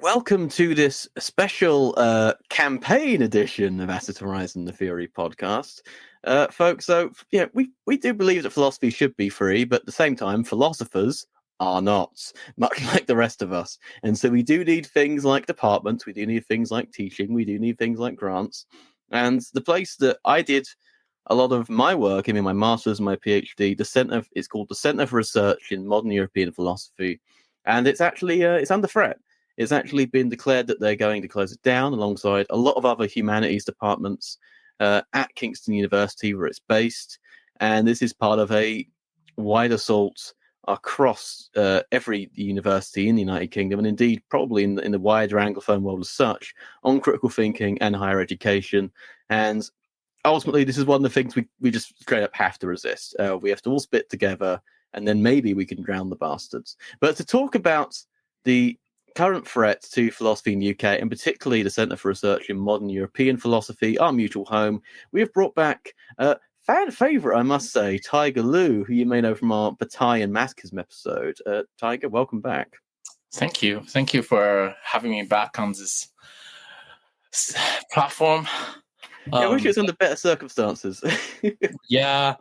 Welcome to this special campaign edition of Acid Horizon, the Theory podcast. Folks, so we do believe that philosophy should be free, but at the same time, philosophers are not, much like the rest of us. And so we do need things like departments, we do need things like teaching, we do need things like grants. And the place that I did a lot of my work, my master's and my PhD, it's called the Centre for Research in Modern European Philosophy. And it's actually it's under threat. It's actually been declared that they're going to close it down alongside a lot of other humanities departments at Kingston University, where it's based. And this is part of a wide assault across every university in the United Kingdom, and indeed probably in the wider Anglophone world as such, on critical thinking and higher education. And ultimately, this is one of the things we just straight up have to resist. We have to all spit together, and then maybe we can drown the bastards. But to talk about the current threat to philosophy in the UK, and particularly the Centre for Research in Modern European Philosophy, our mutual home, we have brought back fan favourite, I must say, Tiger Liu, who you may know from our Battalion Masochism episode. Tiger, welcome back. Thank you. Thank you for having me back on this platform. I wish it was under better circumstances. Yeah.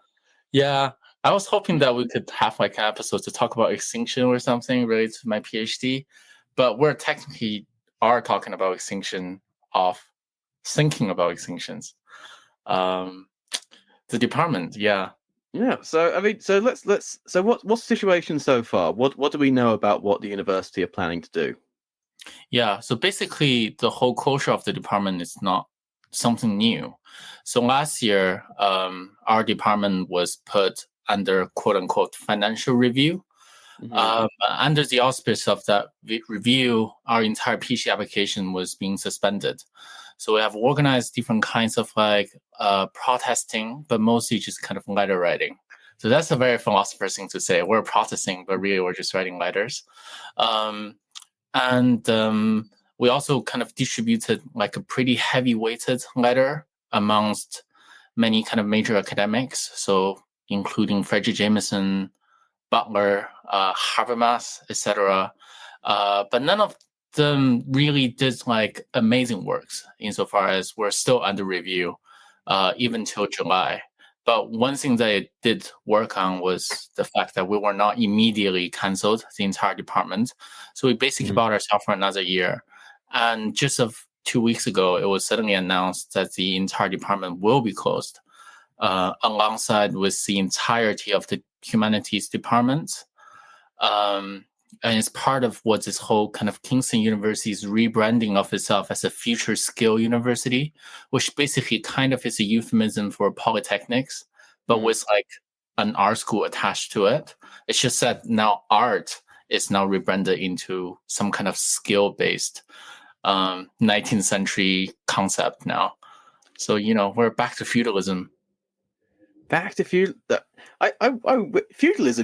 I was hoping that we could have like an episode to talk about extinction or something related to my PhD, but we're technically are talking about extinction of thinking about extinctions. The department, yeah. Yeah. So let's. So what's the situation so far? What do we know about what the university are planning to do? Yeah. So basically, the whole culture of the department is not something new. So last year, our department was put under quote unquote financial review. Mm-hmm. Under the auspice of that review, our entire PhD application was being suspended. So we have organized different kinds of protesting, but mostly just kind of letter writing. So that's a very philosopher thing to say. We're protesting, but really we're just writing letters. We also kind of distributed like a pretty heavy-weighted letter amongst many kind of major academics. So including Frederick Jameson, Butler, Habermas, etc. But none of them really did like amazing works insofar as we're still under review, even till July. But one thing that it did work on was the fact that we were not immediately canceled, the entire department. So we basically bought ourselves for another year. And just 2 weeks ago, it was suddenly announced that the entire department will be closed, alongside with the entirety of the Humanities department. And it's part of what this whole kind of Kingston University's rebranding of itself as a future skill university, which basically kind of is a euphemism for polytechnics, but with like an art school attached to it. It's just that now art is now rebranded into some kind of skill-based 19th century concept now. So, we're back to feudalism. Back to feudalism.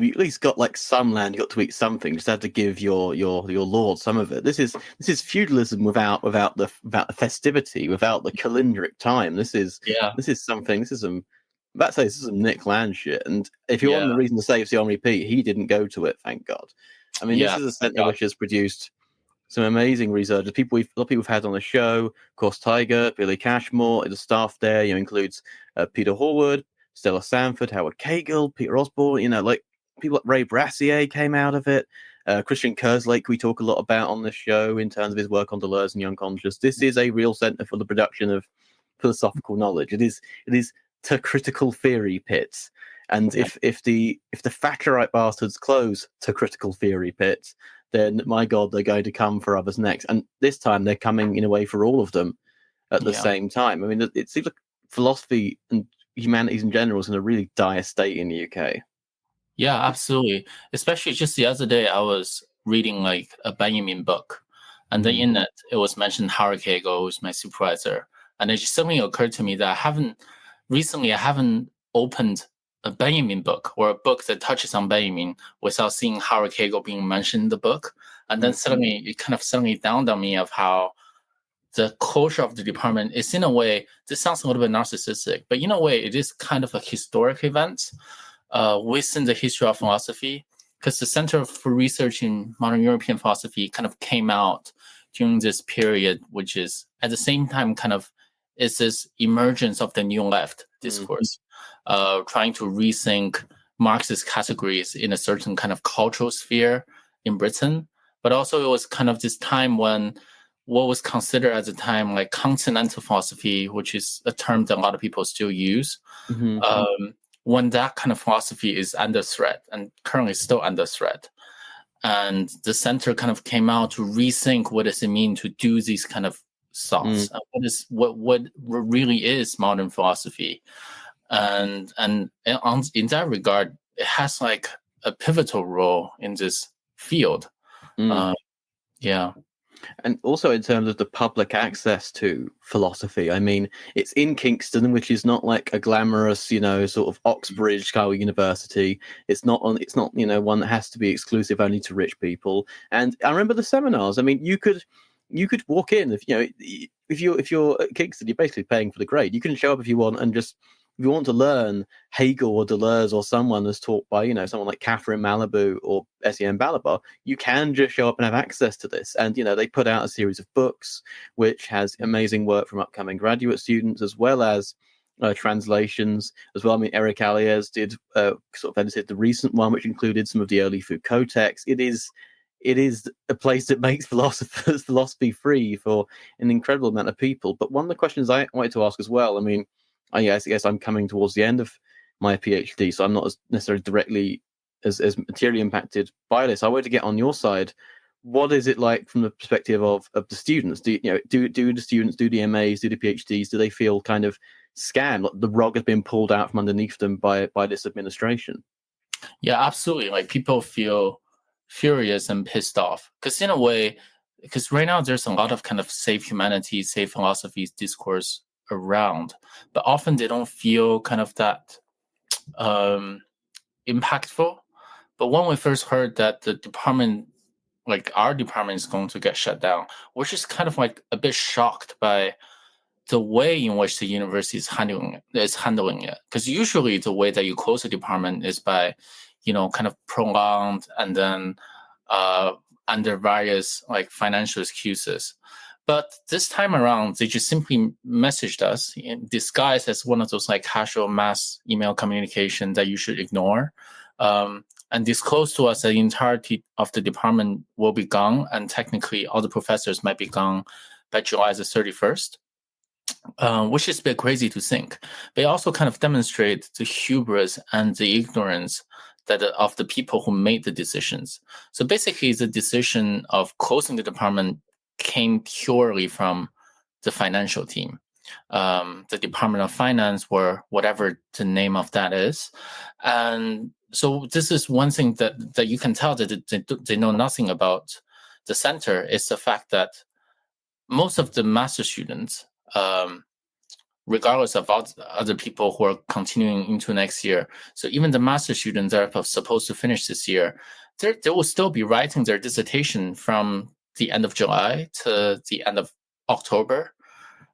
You at least got like some land. You got to eat something. You just had to give your lord some of it. This is feudalism without the festivity, without the calendric time. This is something. This is some. This is some Nick Land shit. And if you want the reason to save CRMEP, he didn't go to it. Thank God. I mean, this is a centre which has produced some amazing researchers. A lot of people we've had on the show. Of course, Tiger, Billy Cashmore, the staff there. Includes Peter Horwood, Stella Sanford, Howard Cagle, Peter Osborne, like people like Ray Brassier came out of it. Christian Kerslake, we talk a lot about on the show in terms of his work on Deleuze and the unconscious. This is a real centre for the production of philosophical knowledge. It is to critical theory pits. And if the Thatcherite bastards close to critical theory pits, then my God, they're going to come for others next. And this time they're coming in a way for all of them at the same time. I mean, it seems like philosophy and humanities in general is in a really dire state in the UK. Yeah, absolutely. Especially just the other day, I was reading like a Benjamin book, and then in it was mentioned Howard Cagle, who's my supervisor, and it just suddenly occurred to me that I haven't opened a Benjamin book or a book that touches on Benjamin without seeing Howard Cagle being mentioned in the book, and then suddenly it kind of dawned on me of how the culture of the department is, in a way, this sounds a little bit narcissistic, but in a way, it is kind of a historic event within the history of philosophy, because the Center for Research in Modern European Philosophy kind of came out during this period, which is at the same time kind of is this emergence of the new left discourse, trying to rethink Marxist categories in a certain kind of cultural sphere in Britain. But also it was kind of this time when what was considered at the time like continental philosophy, which is a term that a lot of people still use, when that kind of philosophy is under threat and currently still under threat. And the center kind of came out to rethink what does it mean to do these kind of thoughts, what really is modern philosophy. And in that regard, it has like a pivotal role in this field. Yeah. And also in terms of the public access to philosophy, I mean, it's in Kingston, which is not like a glamorous, you know, sort of Oxbridge style university. It's not, you know, one that has to be exclusive only to rich people. And I remember the seminars. I mean, you could walk in if you're at Kingston, you're basically paying for the grade. You can show up if you want and just, if you want to learn Hegel or Deleuze or someone that's taught by, you know, someone like Catherine Malibu or S.E.M. Balabar, you can just show up and have access to this. And, you know, they put out a series of books, which has amazing work from upcoming graduate students, as well as translations as well. I mean, Eric Alliez did sort of edited the recent one, which included some of the early Foucault texts. It is a place that makes philosophy free for an incredible amount of people. But one of the questions I wanted to ask as well, I mean, I guess I'm coming towards the end of my PhD, so I'm not as necessarily directly as materially impacted by this. I wanted to get on your side. What is it like from the perspective of the students? Do the students, do the MAs, do the PhDs, do they feel kind of scammed? Like the rug has been pulled out from underneath them by this administration? Yeah, absolutely. Like people feel furious and pissed off because in a way, because right now there's a lot of kind of safe humanities, safe philosophies discourse around, but often they don't feel kind of that impactful. But when we first heard that the department, like our department, is going to get shut down, we're just kind of like a bit shocked by the way in which the university is handling it. Because usually the way that you close a department is by, you know, kind of prolonged and then under various like financial excuses. But this time around, they just simply messaged us in disguise as one of those like casual mass email communication that you should ignore, and disclose to us that the entirety of the department will be gone, and technically all the professors might be gone by July the 31st, which is a bit crazy to think. They also kind of demonstrate the hubris and the ignorance that of the people who made the decisions. So basically, the decision of closing the department came purely from the financial team, the Department of Finance, or whatever the name of that is. And so this is one thing that you can tell that they know nothing about the center, is the fact that most of the master students, regardless of other people who are continuing into next year, so even the master students that are supposed to finish this year, they will still be writing their dissertation from the end of July to the end of October.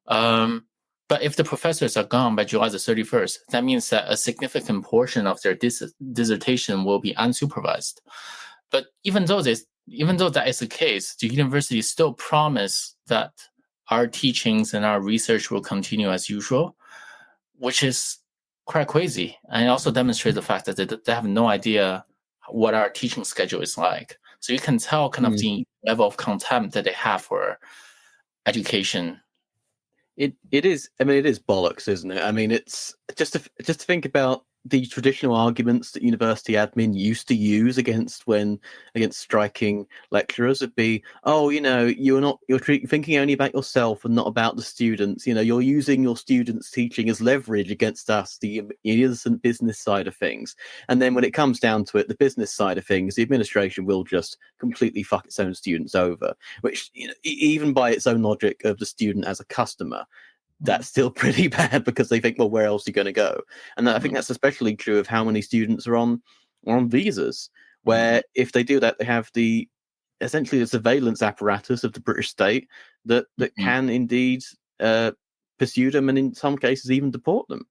But if the professors are gone by July the 31st, that means that a significant portion of their dissertation will be unsupervised. But even though that is the case, the university still promise that our teachings and our research will continue as usual, which is quite crazy. And it also demonstrates the fact that they have no idea what our teaching schedule is like. So you can tell kind of the level of contempt that they have for education. It is. I mean, it is bollocks, isn't it? I mean, it's just to think about the traditional arguments that university admin used to use against striking lecturers would be, oh, you know, you're thinking only about yourself and not about the students. You know, you're using your students' teaching as leverage against us, the innocent business side of things. And then when it comes down to it, the business side of things, the administration will just completely fuck its own students over, which, you know, even by its own logic of the student as a customer, that's still pretty bad, because they think, well, where else are you going to go? And I think that's especially true of how many students are on visas, where if they do that, they have essentially the surveillance apparatus of the British state that can indeed pursue them, and in some cases even deport them.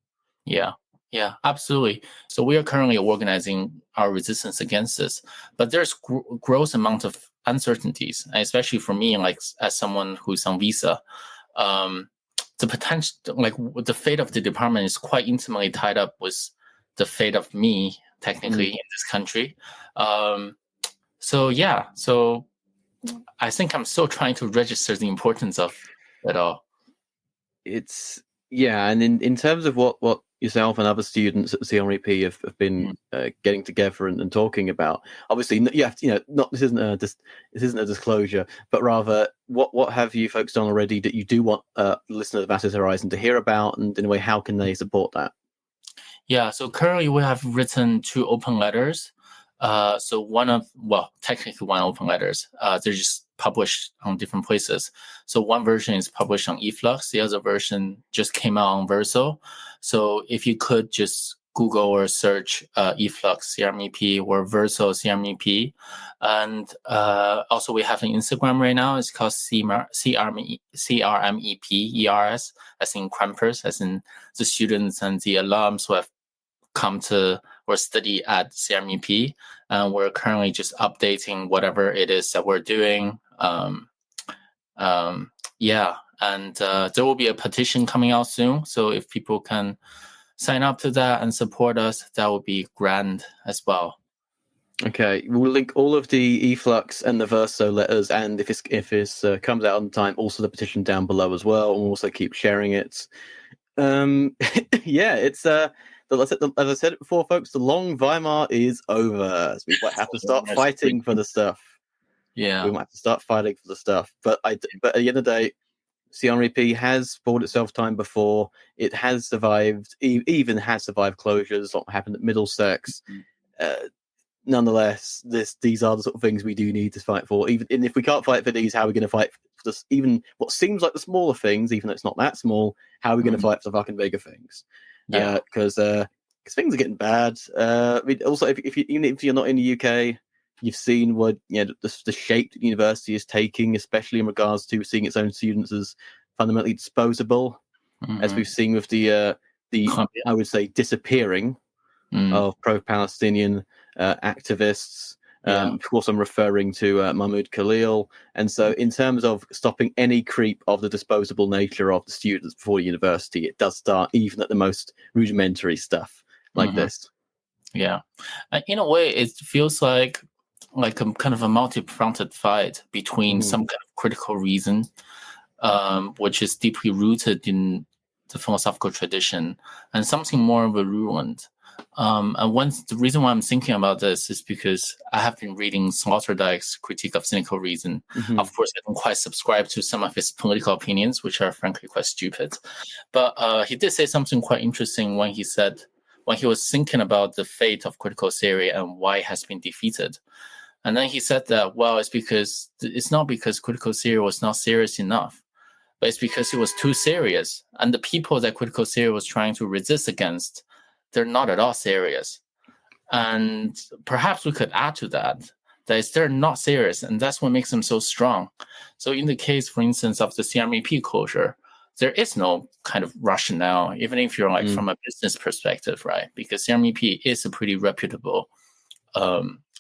Yeah. Yeah, absolutely. So we are currently organizing our resistance against this, but there's gross amount of uncertainties, especially for me, like as someone who's on visa. Um, the potential, like the fate of the department, is quite intimately tied up with the fate of me, technically, in this country. So yeah, so I think I'm still trying to register the importance of it all. It's and in terms of what yourself and other students at the CREP have been getting together and talking about. Obviously, you have to, not this isn't a disclosure, but rather what have you folks done already that you do want listeners of Acid Horizon to hear about, and in a way, how can they support that? Yeah, so currently we have written 2 open letters. So technically one open letters. They're just published on different places. So one version is published on eFlux. The other version just came out on Verso. So if you could just Google or search eFlux CRMEP or Verso CRMEP. And also we have an Instagram right now. It's called CRMEP ERS, as in campers, as in the students and the alums who have come to or study at CRMEP. We're currently just updating whatever it is that we're doing. And there will be a petition coming out soon. So if people can sign up to that and support us, that would be grand as well. Okay, we'll link all of the eFlux and the Verso letters, and if this comes out on time, also the petition down below as well. And we'll also keep sharing it. It's as I said it before, folks, the long Weimar is over. So we might have to start fighting for the stuff. Yeah, we might have to start fighting for the stuff. But at the end of the day, CREP has bought itself time before. It has survived, even has survived closures. What happened at Middlesex. Nonetheless, these are the sort of things we do need to fight for. And if we can't fight for these, how are we going to fight for this? Even what seems like the smaller things, even though it's not that small, how are we going to fight for the fucking bigger things? Yeah, Because things are getting bad. Also, even if you're not in the UK, you've seen what the shape that the university is taking, especially in regards to seeing its own students as fundamentally disposable, as we've seen with the I would say disappearing of pro-Palestinian activists. Of course, I'm referring to Mahmoud Khalil. And so in terms of stopping any creep of the disposable nature of the students before the university, it does start even at the most rudimentary stuff like this. Yeah. In a way, it feels like a kind of a multi-fronted fight between some kind of critical reason, which is deeply rooted in the philosophical tradition, and something more virulent. And the reason why I'm thinking about this is because I have been reading Sloterdijk's Critique of Cynical Reason. Of course, I don't quite subscribe to some of his political opinions, which are frankly quite stupid. But he did say something quite interesting when he was thinking about the fate of critical theory and why it has been defeated. And then he said that, well, it's not because critical theory was not serious enough, but it's because it was too serious. And the people that critical theory was trying to resist against, they're not at all serious. And perhaps we could add to that they're not serious, and that's what makes them so strong. So in the case, for instance, of the CRMEP closure, there is no kind of rationale, even if you're from a business perspective, right? Because CRMEP is a pretty reputable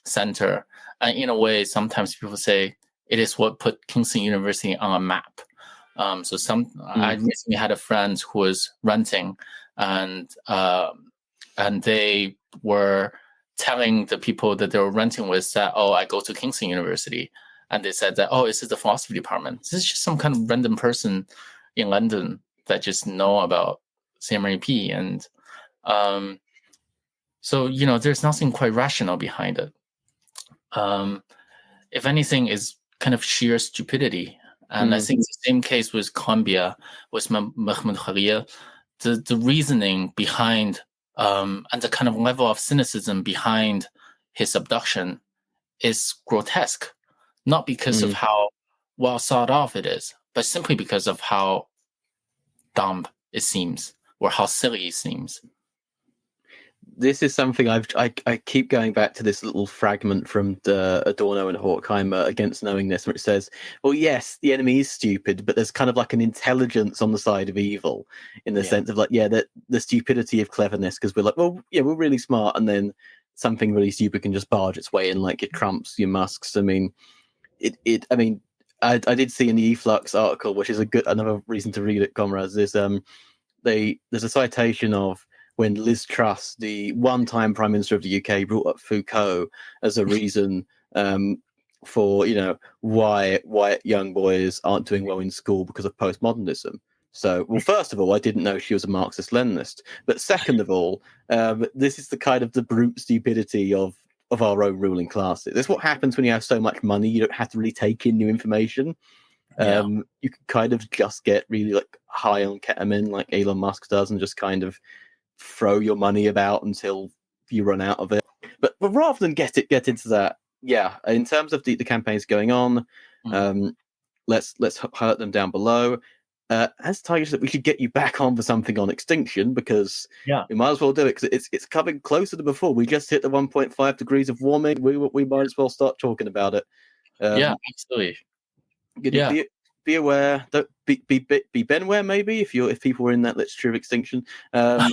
center. And in a way, sometimes people say it is what put Kingston University on a map. I recently had a friend who was renting, and they were telling the people that they were renting with that, oh, I go to Kingston University. And they said that, oh, this is the philosophy department. This is just some kind of random person in London that just know about CRMEP. And there's nothing quite rational behind it. If anything, is kind of sheer stupidity. And I think the same case with Columbia, with Mahmoud Khalil, the reasoning behind and the kind of level of cynicism behind his abduction is grotesque, not because of how well thought of it is, but simply because of how dumb it seems or how silly it seems. this is something I keep going back to, this little fragment from the Adorno and Horkheimer Against Knowingness, where it says, well, yes, the enemy is stupid, but there's kind of like an intelligence on the side of evil, in the sense of like, the stupidity of cleverness, because we're like, well, yeah, we're really smart, and then something really stupid can just barge its way in, like your Trumps, your Musks. I mean, I did see in the eFlux article, which is another reason to read it, comrades, is there's a citation of when Liz Truss, the one-time Prime Minister of the UK, brought up Foucault as a reason for, why young boys aren't doing well in school because of postmodernism. So, well, first of all, I didn't know she was a Marxist-Leninist. But second of all, this is the kind of the brute stupidity of our own ruling classes. That's what happens when you have so much money. You don't have to really take in new information. You can kind of just get really like high on ketamine, like Elon Musk does, and just kind of throw your money about until you run out of it. But rather than get into that, in terms of the campaigns going on, let's highlight them down below. As Tiger said, we should get you back on for something on extinction, because we might as well do it, because it's coming closer than before. We just hit the 1.5 degrees of warming. We might as well start talking about it. Absolutely. Be aware. Don't be Benware, maybe, if people were in that literature of extinction. God,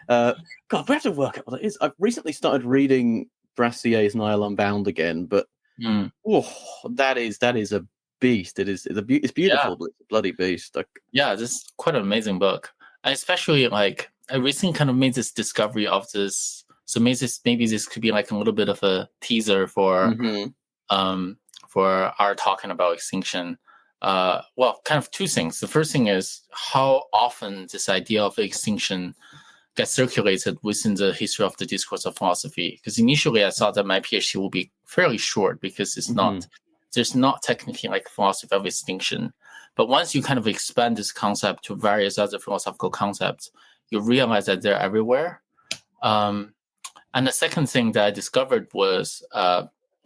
we have to work out what it is. I've recently started reading Brassier's Nihil Unbound again, but that is a beast. It's beautiful, but it's a bloody beast. This is quite an amazing book. And especially, like, I recently kind of made this discovery of this. So maybe this could be like a little bit of a teaser for our talking about extinction. Well, kind of two things. The first thing is how often this idea of extinction gets circulated within the history of the discourse of philosophy. Because initially I thought that my PhD will be fairly short, because there's not technically like philosophy of extinction. But once you kind of expand this concept to various other philosophical concepts, you realize that they're everywhere. And the second thing that I discovered was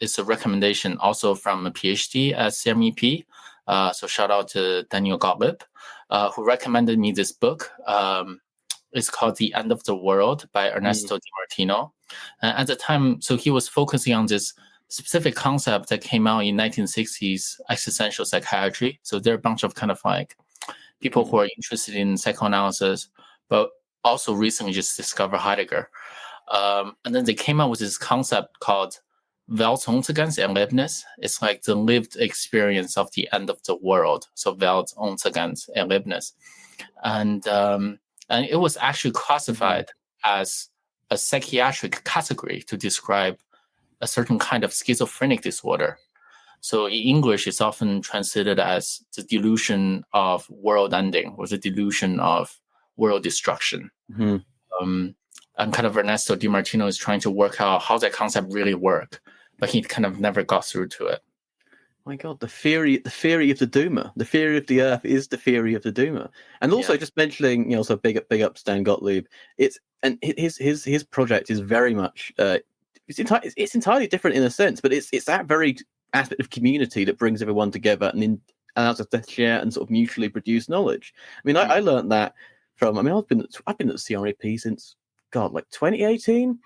it's a recommendation also from a PhD at CRMEP. So shout out to Daniel Gottlieb, who recommended me this book. It's called The End of the World by Ernesto Di Martino. At the time, so he was focusing on this specific concept that came out in 1960s existential psychiatry. So there are a bunch of kind of like people who are interested in psychoanalysis, but also recently just discovered Heidegger. And then they came out with this concept called Weltuntergangserlebnis. It's like the lived experience of the end of the world. So Weltuntergangserlebnis. And it was actually classified as a psychiatric category to describe a certain kind of schizophrenic disorder. So in English, it's often translated as the delusion of world ending, or the delusion of world destruction. And kind of Ernesto Di Martino is trying to work out how that concept really works, but he kind of never got through to it. My God, the theory of the doomer, the theory of the earth is the theory of the doomer. And also just mentioning, so big up Stan Gottlieb. His project is very much it's entirely different in a sense, but it's that very aspect of community that brings everyone together and allows us to share and sort of mutually produce knowledge. I mean, I learned that from. I mean, I've been at the CRMEP since like 2018.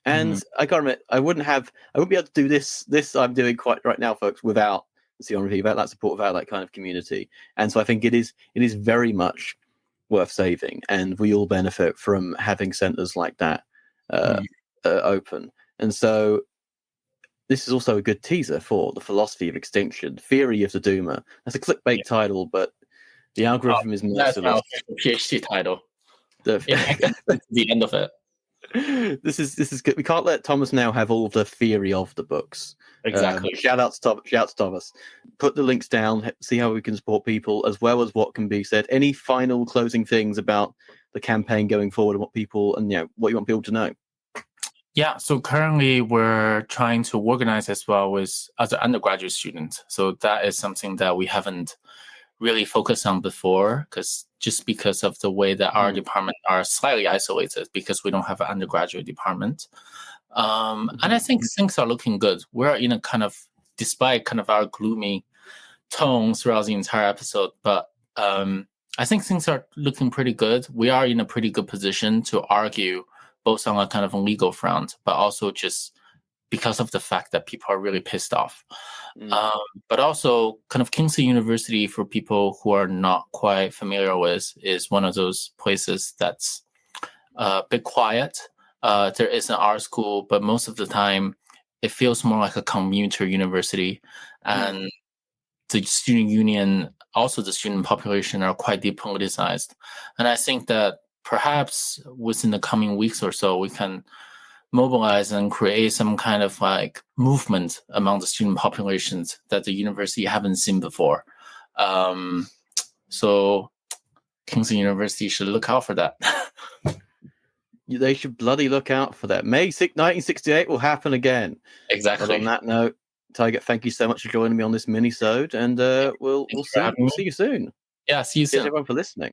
And I can't remember. I wouldn't be able to do this I'm doing quite right now, folks, without the CRMP, without that support, without that kind of community. And so I think it is very much worth saving, and we all benefit from having centres like that open. And so this is also a good teaser for the philosophy of extinction, theory of the doomer. That's a clickbait title, but the algorithm is merciless. That's my PhD title. The end of it. This is good. We can't let Thomas now have all the theory of the books. Exactly. Shout out to Thomas. Put the links down. See how we can support people, as well as what can be said. Any final closing things about the campaign going forward, and what what you want people to know? Yeah. So currently we're trying to organize as well with other undergraduate students. So that is something that we haven't really focused on before, because of the way that our department are slightly isolated, because we don't have an undergraduate department. And I think things are looking good. We're in a kind of, despite kind of our gloomy tone throughout the entire episode, but I think things are looking pretty good. We are in a pretty good position to argue both on a kind of legal front, but also just because of the fact that people are really pissed off. But also kind of Kingston University, for people who are not quite familiar with, is one of those places that's a bit quiet. There is an art school, but most of the time it feels more like a commuter university. And the student union, also the student population, are quite depoliticized. And I think that perhaps within the coming weeks or so, we can mobilize and create some kind of like movement among the student populations that the university haven't seen before. So Kingston University should look out for that. They should bloody look out for that. May 6, 1968 will happen again. Exactly. But on that note, Tiger, thank you so much for joining me on this mini-sode, and we'll see you soon. Yeah, see you soon. Thanks everyone for listening.